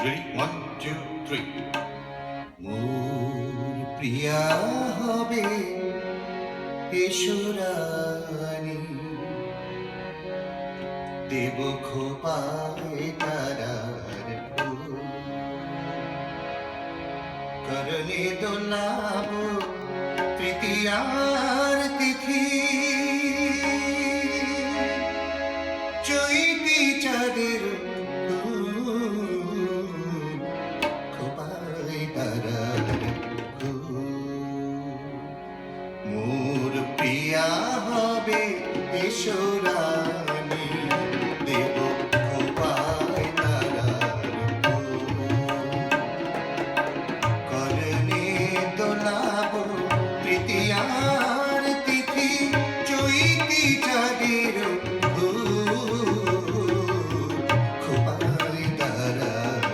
Ready? 1, 2, 3. মোর প্রিয়া হবে এসরানি দেব খোপায় তারার ফুল করলে দোলাব তৃতীয়ার তিথি চৈতি চাঁদের খোপায় তারার মোর প্রিয়া হবে এসরানি দেব খোপায় তারার করনে দোলাব তৃতীয়ার তিথি চৈতি চাঁদের খোপায় তারার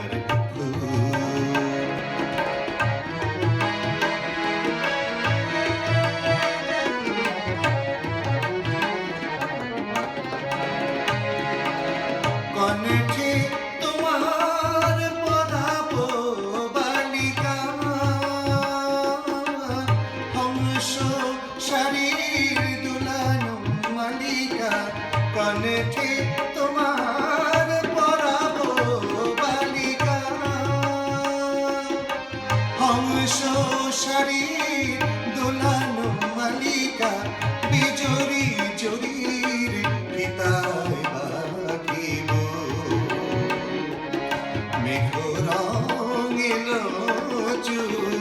কণ্ঠে তোমার পদাব বালিকা হংস শরীর দুলানো মালিকা কণ্ঠে তোমার পরাব বালিকা হংস শরীর দুলানো মালিকা বিজরি জরির পিতায় বাঁধিব মেঘ রঙিল চুল